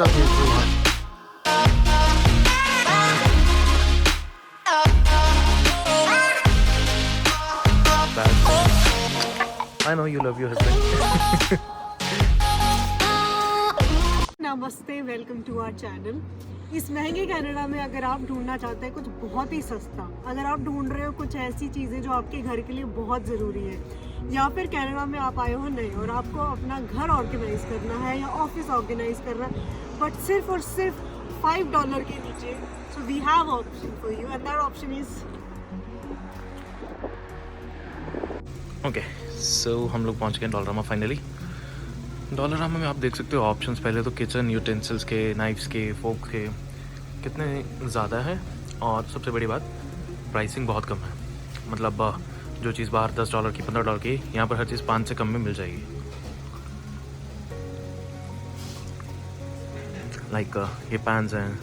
Next आप देखो यहाँ I know you love your husband. नमस्ते, वेलकम टू आवर चैनल। इस महंगे कनाडा में अगर आप ढूंढना चाहते हैं कुछ बहुत ही सस्ता, अगर आप ढूंढ रहे हो कुछ ऐसी चीज़ें जो आपके घर के लिए बहुत ज़रूरी है, या फिर कनाडा में आप आए हो नहीं और आपको अपना घर ऑर्गेनाइज करना है या ऑफिस ऑर्गेनाइज करना है, बट सिर्फ और सिर्फ $5 के नीचे, so we have option for you and that option is okay so हम लोग पहुँच गए डॉलरामा फाइनली। डॉलरामा में आप देख सकते हो ऑप्शंस, पहले तो किचन यूटेंसिल्स के, नाइफ्स के, फोक के कितने ज़्यादा है, और सबसे बड़ी बात प्राइसिंग बहुत कम है। मतलब जो चीज़ बाहर $10 की, $15 की, यहाँ पर हर चीज़ 5 से कम में मिल जाएगी। लाइक ये पैंस हैं,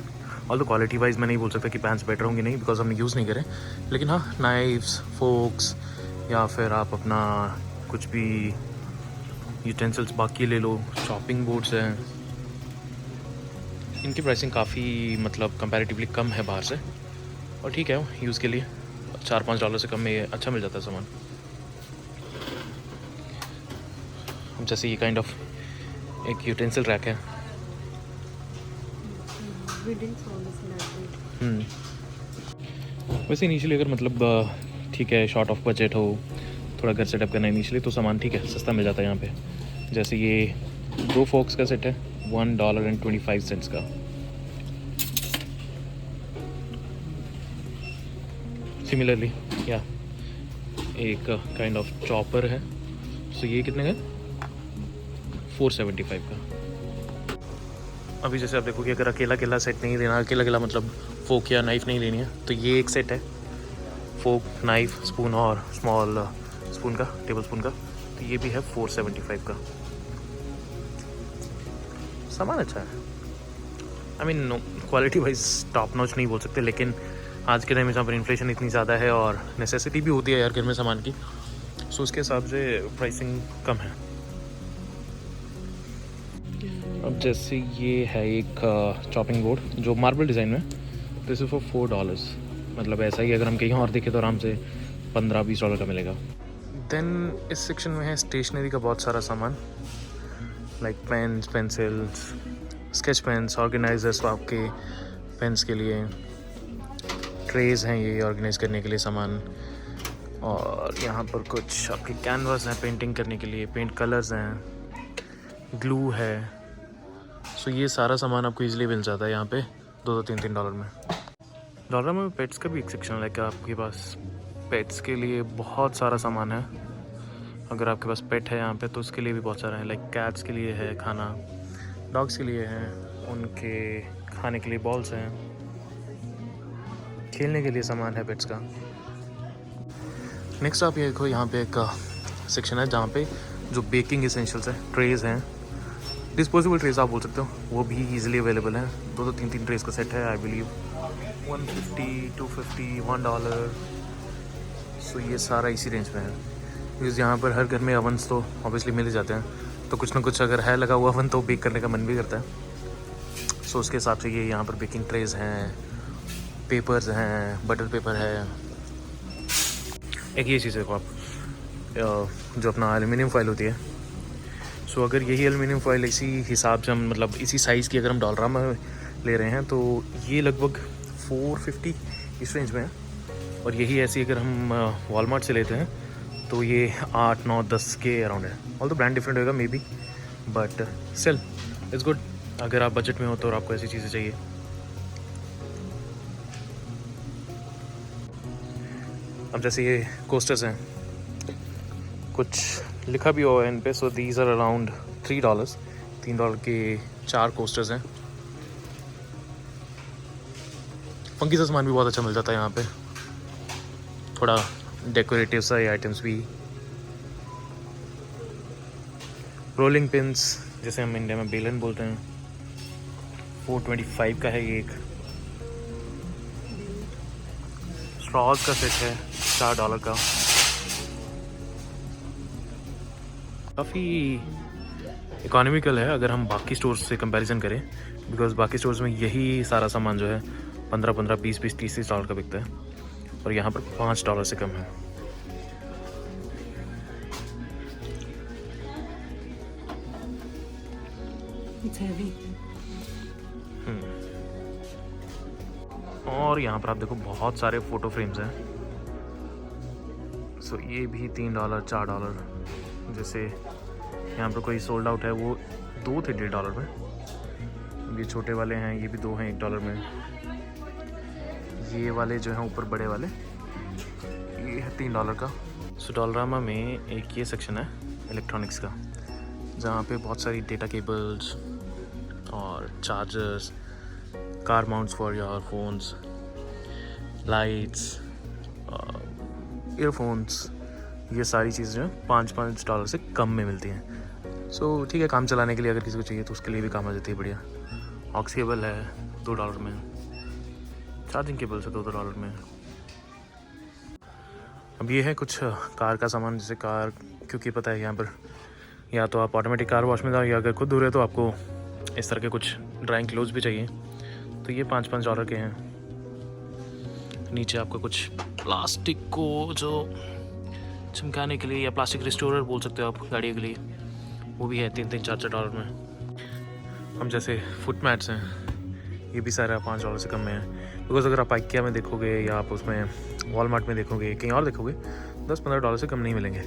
ऑल द क्वालिटी वाइज मैं नहीं बोल सकता कि पैंस बेटर होंगे, नहीं, बिकॉज हमने यूज़ नहीं करे, लेकिन हाँ नाइफ्स, फोक्स या फिर आप अपना कुछ भी यूटेंसिल्स बाकी ले लो, चॉपिंग बोर्ड्स हैं, इनकी प्राइसिंग काफ़ी मतलब कंपैरेटिवली कम है बाहर से, और ठीक है यूज़ के लिए $4-5 से कम में ये अच्छा मिल जाता है सामान। जैसे ये काइंड ऑफ एक यूटेंसिल रैक है। वैसे इनिशियली अगर मतलब ठीक है शॉर्ट ऑफ बजट हो, थोड़ा घर सेटअप करना इनिशियली, तो सामान ठीक है सस्ता मिल जाता है यहाँ पे। जैसे ये 2 फोक्स का सेट है $1.25 का। सिमिलरली या एक काइंड ऑफ चॉपर है, सो ये कितने का? $4.75 का। अभी जैसे आप देखो कि अगर अकेला अकेला सेट नहीं लेना, अकेला अकेला मतलब फोक या नाइफ़ नहीं लेनी है, तो ये एक सेट है, फोक, नाइफ, स्पून और स्मॉल स्पून का, टेबल स्पून का, तो ये भी है $4.75 का। सामान अच्छा है, I mean quality wise top notch नहीं बोल सकते, लेकिन आज के टाइम में जहाँ पर इन्फ्लेशन इतनी ज़्यादा है और नेसेसिटी भी होती है यार घर में सामान की, सो उसके हिसाब से प्राइसिंग कम है। अब जैसे ये है एक चॉपिंग बोर्ड जो मार्बल डिज़ाइन में, दिस इज फॉर $4। मतलब ऐसा ही अगर हम कहीं और देखें तो आराम से $15-20 का मिलेगा। देन इस सेक्शन में है स्टेशनरी का बहुत सारा सामान, like pens, pencils, sketch pens, organisers आपके पेन्स के लिए, ट्रेज हैं ये ऑर्गेनाइज करने के लिए सामान, और यहाँ पर कुछ आपके कैनवास हैं पेंटिंग करने के लिए, पेंट कलर्स हैं, ग्लू है। सो ये सारा सामान आपको इजीली मिल जाता है यहाँ पे $2-3 में। डॉलर में पेट्स का भी एक सेक्शन है कि आपके पास पेट्स के लिए बहुत सारा सामान है। अगर आपके पास पेट है यहाँ पे तो उसके लिए भी बहुत सारा है, लाइक कैट्स के लिए है खाना, डॉग्स के लिए है उनके खाने के लिए बॉल्स हैं, खेलने के लिए सामान है पेट्स का। नेक्स्ट आप ये देखो, यहाँ पे एक सेक्शन है जहाँ पे जो बेकिंग एसेंशियल्स है, ट्रेज हैं, डिस्पोजेबल ट्रेज आप बोल सकते हो, वो भी इजीली अवेलेबल है। 2-3 ट्रेज का सेट है, आई बिलीव $150, $250, $1। सो ये सारा इसी रेंज में है, बिकॉज यहाँ पर हर घर में अवन्स तो ऑब्वियसली मिल ही जाते हैं, तो कुछ ना कुछ अगर है लगा हुआ अवन तो बेक करने का मन भी करता है। सो उसके हिसाब से ये यहाँ पर बेकिंग ट्रेज हैं, पेपर्स हैं, बटर पेपर है। एक ये चीज़ देखो आप, जो अपना एल्युमिनियम फॉइल होती है, सो अगर यही एल्युमिनियम फॉइल इसी हिसाब से हम मतलब इसी साइज़ की अगर हम डॉलरामा में ले रहे हैं तो ये लगभग $450 इस रेंज में है, और यही ऐसी अगर हम वॉलमार्ट से लेते हैं तो ये 8, 9, 10 के अराउंड है। ऑल तो ब्रांड डिफरेंट होगा may be, but still it's good अगर आप बजट में हो तो और आपको ऐसी चीज़ें चाहिए। अब जैसे ये कोस्टर्स हैं, कुछ लिखा भी हुआ है इन पे, सो दीज आर अराउंड $3 के 4 कोस्टर्स हैं। फंकी सा सामान भी बहुत अच्छा मिल जाता है यहाँ पे, थोड़ा डेकोरेटिव सा आइटम्स भी, रोलिंग पिन्स जैसे हम इंडिया में बेलन बोलते हैं, $4.25 का है ये एक। स्ट्रॉज का सेट है $4 का। काफ़ी इकोनॉमिकल है अगर हम बाकी स्टोर्स से कंपैरिजन करें, बिकॉज बाकी स्टोर्स में यही सारा सामान जो है 15-15, 20-20, 30-30 डॉलर का बिकता है और यहाँ पर $5 से कम है। It's heavy. और यहाँ पर आप देखो बहुत सारे फ़ोटो फ्रेम्स हैं। सो ये भी $3, $4। जैसे यहाँ पर कोई सोल्ड आउट है, वो 2 थे $1.5 में। अब ये छोटे वाले हैं, ये भी 2 हैं $1 में। ये वाले जो हैं ऊपर बड़े वाले, ये है $3 का। सो डॉलरामा में एक ये सेक्शन है इलेक्ट्रॉनिक्स का, जहाँ पे बहुत सारी डेटा केबल्स और chargers, car mounts for your phones, lights, earphones, ये सारी चीज़ें जो हैं $5 से कम में मिलती हैं। सो ठीक है, काम चलाने के लिए अगर किसी को चाहिए तो उसके लिए भी काम आ जाती है। बढ़िया। ऑक्स केबल है $2 में, चार्जिंग केबल से $2 में। अब ये है कुछ कार का सामान, जैसे कार, क्योंकि पता है यहाँ पर या तो आप ऑटोमेटिक कार वॉश में जाओ या अगर खुद धो रहे हो तो आपको इस तरह के कुछ ड्राइंग क्लोथ्स भी चाहिए, तो ये $5 के हैं। नीचे आपको कुछ प्लास्टिक को जो चमकाने के लिए, या प्लास्टिक रिस्टोरर बोल सकते हो आप गाड़ियों के लिए, वो भी है $3-3, $4 में। हम जैसे फुट मैट्स हैं, ये भी सारा $5 से कम में है। बिकॉज अगर आप IKEA में देखोगे या आप उसमें वॉलमार्ट में देखोगे, कहीं और देखोगे, $10-15 से कम नहीं मिलेंगे।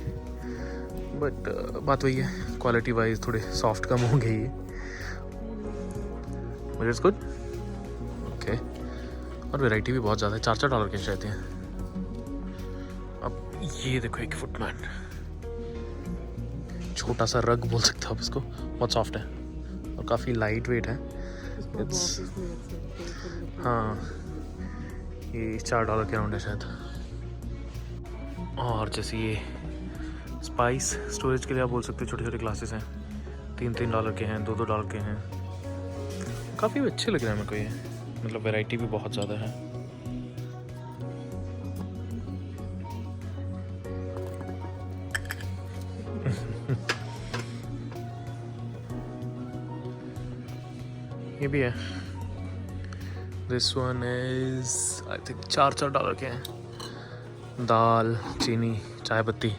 बट बात वही है, क्वालिटी वाइज थोड़े सॉफ्ट कम होंगे ये, बट इट्स गुड। ओके। और वैरायटी भी बहुत ज़्यादा है, $4 के रहते हैं। अब ये देखो एक फुट मैट, छोटा सा रग बोल सकते हो आप इसको, बहुत सॉफ्ट है और काफ़ी लाइट वेट है। इट्स, हाँ, ये $4 के राउंड है शायद। और जैसे ये स्पाइस स्टोरेज के लिए आप बोल सकते हो, छोटे छोटे ग्लासेस हैं, $3-3 के हैं, $2-2 के हैं। काफ़ी अच्छे लग रहे हैं मेरे को ये, मतलब वैरायटी भी बहुत ज़्यादा है। ये भी है, this one is I think $4 के हैं। दाल, चीनी, चाय पत्ती,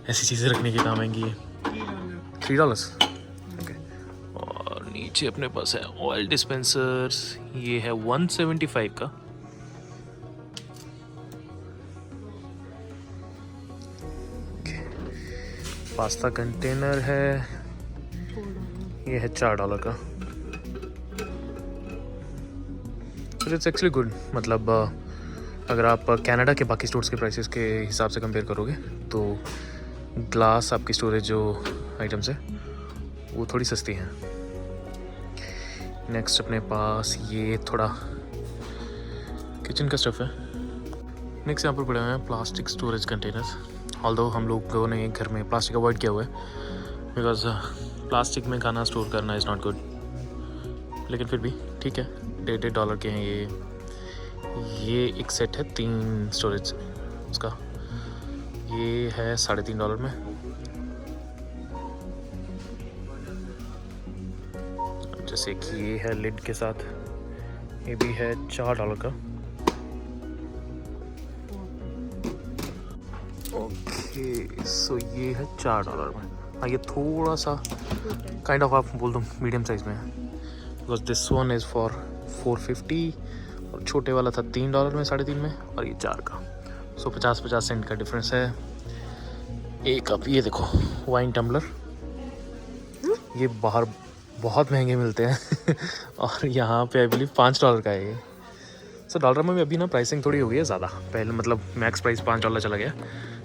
ऐसी चीज़ें रखने की काम आएंगी ये। $3। ओके। और नीचे अपने पास है ऑयल डिस्पेंसर्स, ये है $175 का। पास्ता कंटेनर है, ये है $4 का। It's actually good. मतलब अगर आप कनाडा के बाकी स्टोर्स के प्राइसेस के हिसाब से कंपेयर करोगे तो ग्लास आपकी स्टोरेज जो आइटम्स है वो थोड़ी सस्ती हैं। नेक्स्ट अपने पास ये थोड़ा किचन का स्टफ़ है। नेक्स्ट यहाँ पर पड़े हुए हैं प्लास्टिक स्टोरेज कंटेनर्स। ऑल्दो हम लोगों ने घर में प्लास्टिक अवॉइड किया हुआ है बिकॉज प्लास्टिक में खाना स्टोर करना इज़ नॉट गुड, लेकिन फिर भी ठीक है। $1.5 के हैं ये एक सेट है 3 स्टोरेज उसका, ये है $3.5 में। जैसे कि ये है लिड के साथ, ये भी है $4 का। ओके, सो ये है $4 में। हाँ, ये थोड़ा सा काइंड ऑफ आप बोल दो मीडियम साइज में है, because this one is for $4.50 और छोटे वाला था $3 में, 3.5 में, और ये 4 का। सो 50-50 सेंट का डिफरेंस है। एक अब ये देखो वाइन टम्बलर, ये बाहर बहुत महंगे मिलते हैं और यहाँ पे आई बिलीव $5 का है ये। सो डॉलर में भी अभी ना प्राइसिंग थोड़ी हो गई है ज़्यादा। पहले मतलब मैक्स प्राइस $5 चला गया।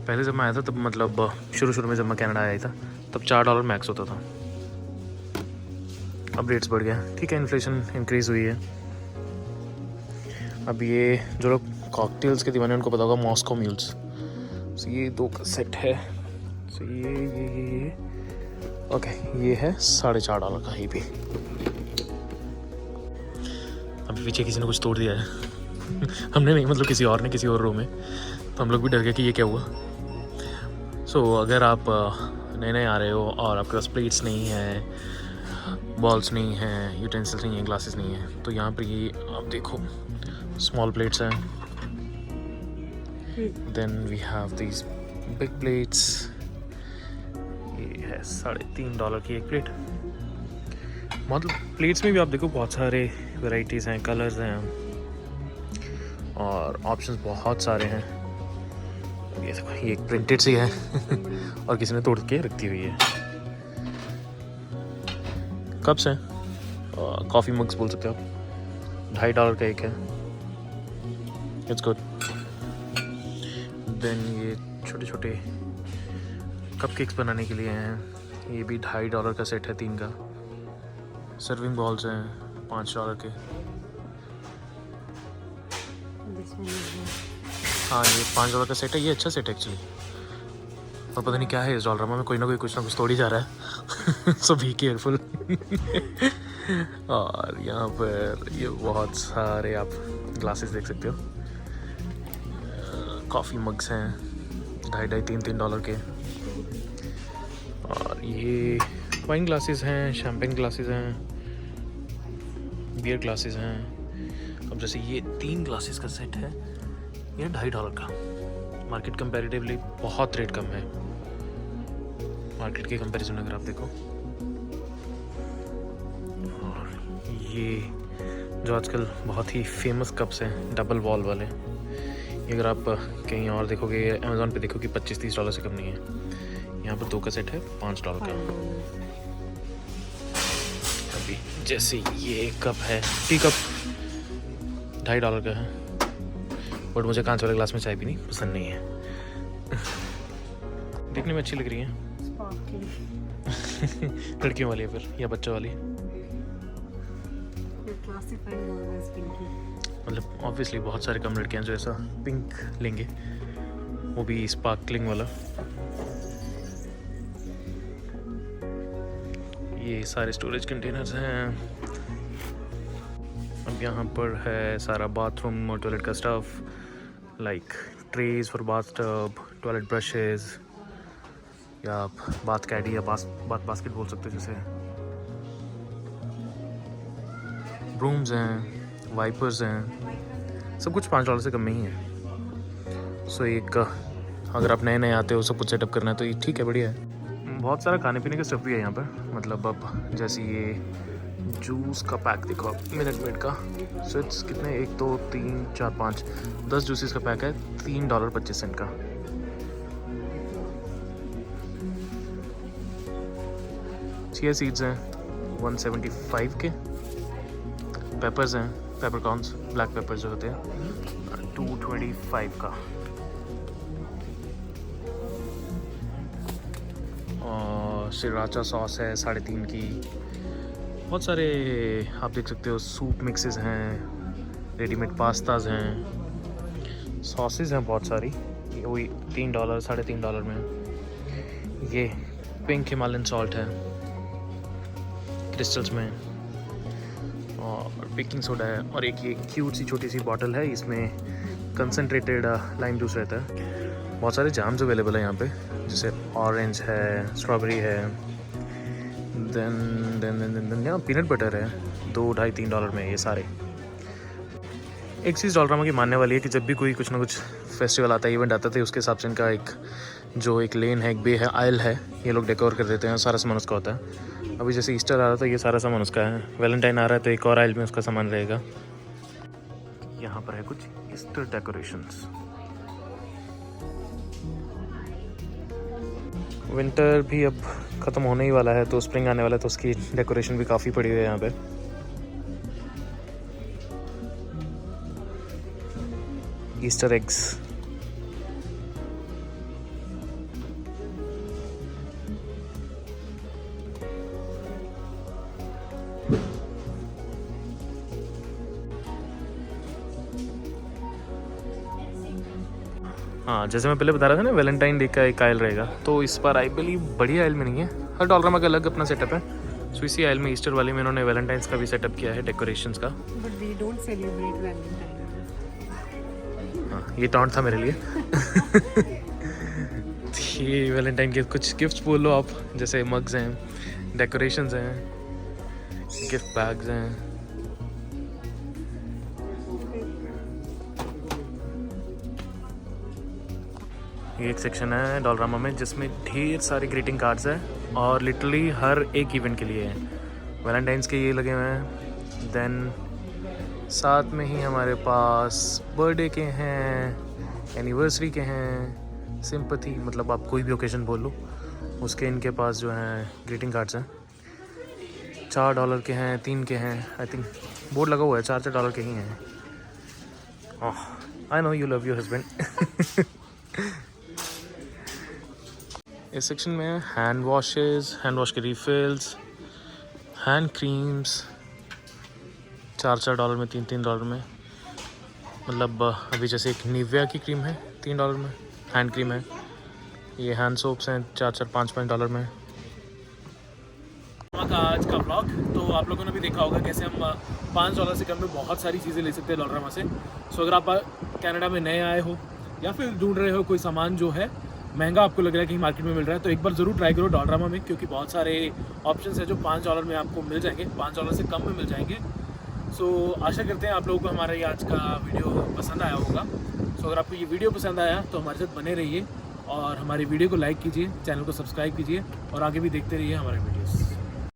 पहले जब मैं आया था तब मतलब शुरू में जब मैं कनाडा आया था तब $4 मैक्स होता था। अब रेट्स बढ़ गए, ठीक है, इन्फ्लेशन इंक्रीज़ हुई है। अब ये जो लोग कॉकटेल्स के दीवाने उनको पता होगा मॉस्को म्यूल्स। सो ये 2 का सेट है। सो ये ओके, ये है $4.5 का। ये भी अभी पीछे किसी ने कुछ तोड़ दिया है हमने नहीं, मतलब किसी और ने, किसी और रो में, तो हम लोग भी डर गए कि ये क्या हुआ। सो अगर आप नए आ रहे हो और आपके पास प्लेट्स नहीं है बॉल्स नहीं है, यूटेंसिल्स नहीं है, ग्लासेस नहीं है। तो यहाँ पर ये आप देखो स्मॉल प्लेट्स हैं। Then we have these big plates. ये है $3.5 की एक प्लेट। मतलब प्लेट्स में भी आप देखो बहुत सारे वैरायटीज़ हैं, कलर्स हैं और ऑप्शंस बहुत सारे हैं। ये देखो ये एक प्रिंटेड सी है और किसी ने तोड़ के रखी हुई है। कप्स हैं, कॉफ़ी मग्स बोल सकते हो आप। $2.5 का एक है। It's good. देन ये छोटे छोटे कपकेक्स बनाने के लिए हैं। ये भी $2.5 का सेट है 3 का। सर्विंग बॉल्स हैं $5 के। हाँ ये $5 का सेट है। ये अच्छा सेट है एक्चुअली। और पता नहीं क्या है इस डॉलरमा में, कोई ना कोई कुछ ना कुछ तोड़ ही जा रहा है। सो बी केयरफुल। और यहाँ पर ये बहुत सारे आप ग्लासेस देख सकते हो। कॉफ़ी मग्स हैं $2.5-3 के। और ये वाइन ग्लासेस हैं, शैम्पेन ग्लासेस हैं, बियर ग्लासेस हैं। अब जैसे ये 3 ग्लासेस का सेट है, ये $2.5 का। मार्केट कंपैरेटिवली बहुत रेट कम है मार्केट के कंपैरिजन अगर आप देखो। और ये जो आजकल बहुत ही फेमस कप्स हैं डबल वॉल वाले, ये अगर आप कहीं और देखोगे, अमेज़ॉन पे देखोगे $25-30 से कम नहीं है। यहाँ पर 2 का सेट है $5 का। अभी जैसे ये कप है, टी कप $2.5 का है। बट मुझे कांच वाले ग्लास में चाय पीनी पसंद नहीं है। देखने में अच्छी लग रही है। लड़कियों वाली है फिर या बच्चों वाली? मतलब ऑब्वियसली बहुत सारे कम लड़कियां जो ऐसा पिंक लेंगे, वो भी स्पार्कलिंग वाला। ये सारे स्टोरेज कंटेनर्स हैं। अब यहाँ पर है सारा बाथरूम और टॉयलेट का stuff, like trays for bath tub, toilet brushes, या आप बाथ कैडी या बाथ बास्केट बोल सकते हो जैसे। ब्रूम्स हैं, वाइपर्स हैं, सब कुछ $5 से कम में ही है। सो एक अगर आप नए नए आते हो सब कुछ सेटअप करना है तो ये ठीक है, बढ़िया है। बहुत सारा खाने पीने का स्टफ भी है यहाँ पर। मतलब अब जैसे ये जूस का पैक देखो आप, मिनट मेड का। सो इट्स कितने, 1 2 3 4 5 10 जूसेस का पैक है $3.25 का। चिया सीड्स हैं 175 के। पेपर्स हैं, पेपरकॉर्न्स, ब्लैक पेपर जो होते हैं, 225 का। और श्रीराचा सॉस है 3.5 की। बहुत सारे आप देख सकते हो सूप मिक्सेस हैं, रेडीमेड पास्ताज हैं, सॉसेज हैं बहुत सारी। ये वही $3 $3.5 में। ये पिंक हिमालयन सॉल्ट है क्रिस्टल्स में, और बेकिंग सोडा है। और एक ये क्यूट सी छोटी सी बॉटल है, इसमें कंसनट्रेटेड लाइम जूस रहता है। बहुत सारे जाम्स अवेलेबल है यहाँ पे, जैसे ऑरेंज है, स्ट्रॉबेरी है, देन यहाँ पीनट बटर है $2-3 में। ये सारे एक चीज़ डॉलरमा की मानने वाली है कि जब भी कोई कुछ ना कुछ फेस्टिवल आता है, इवेंट आता है, उसके हिसाब से इनका एक लेन है, एक बे है, आयल है, ये लोग डेकोर कर देते हैं। सारा सामान उसका होता है। अभी जैसे ईस्टर आ रहा था, ये सारा सामान उसका है। वैलेंटाइन आ रहा है तो एक और आयल में उसका सामान रहेगा। यहाँ पर है कुछ ईस्टर डेकोरेशंस। विंटर भी अब ख़त्म होने ही वाला है, तो स्प्रिंग आने वाला है, तो उसकी डेकोरेशन भी काफ़ी पड़ी हुई है यहाँ पे। ईस्टर एग्स, हाँ जैसे मैं पहले बता रहा था ना, वैलेंटाइन डे का एक आयल रहेगा, तो इस बार आई बिलीव बड़ी आयल में नहीं है। हर डॉलरमा का अलग अपना सेटअप है। सो इसी आयल में ईस्टर वाले में इन्होंने वैलेंटाइंस का भी सेटअप किया है, डेकोरेशंस का। But we don't celebrate Valentine. हाँ ये टॉन्ट था मेरे लिए। ये वैलेंटाइन के कुछ गिफ्ट्स बोल लो आप, जैसे मग्स हैं, डेकोरेशंस हैं, गिफ्ट बैग्स हैं। ये एक सेक्शन है डॉलरामा में जिसमें ढेर सारे ग्रीटिंग कार्ड्स हैं और लिटरली हर एक इवेंट के लिए हैं। वैलेंटाइंस के ये लगे हुए हैं, देन साथ में ही हमारे पास बर्थडे के हैं, एनिवर्सरी के हैं, सिंपथी मतलब आप कोई भी ओकेजन बोल लो उसके इनके पास जो हैं ग्रीटिंग कार्ड्स हैं। $4 के हैं, 3 के हैं, आई थिंक बोर्ड लगा हुआ है $4 के ही हैं। Oh I know you love your husband. इस सेक्शन में हैंड वॉशेस, हैंड वॉश के रिफिल्स, हैंड क्रीम्स $4 में, $3 में। मतलब अभी जैसे एक निविया की क्रीम है $3 में, हैंड क्रीम है। ये हैंड सोप्स हैं $4-5 में। आज का व्लॉग तो आप लोगों ने भी देखा होगा कैसे हम $5 से कम में बहुत सारी चीज़ें ले सकते हैं डॉलरामा से। सो अगर आप कनाडा में नए आए हो या फिर ढूंढ रहे हो कोई सामान जो है महंगा आपको लग रहा है कि मार्केट में मिल रहा है, तो एक बार ज़रूर ट्राई करो डॉलरामा में, क्योंकि बहुत सारे ऑप्शंस हैं जो $5 में आपको मिल जाएंगे, $5 से कम में मिल जाएंगे। सो आशा करते हैं आप लोगों को हमारा ये आज का वीडियो पसंद आया होगा। सो अगर आपको ये वीडियो पसंद आया तो हमारे साथ बने रहिए और हमारी वीडियो को लाइक कीजिए, चैनल को सब्सक्राइब कीजिए और आगे भी देखते रहिए हमारे वीडियोस।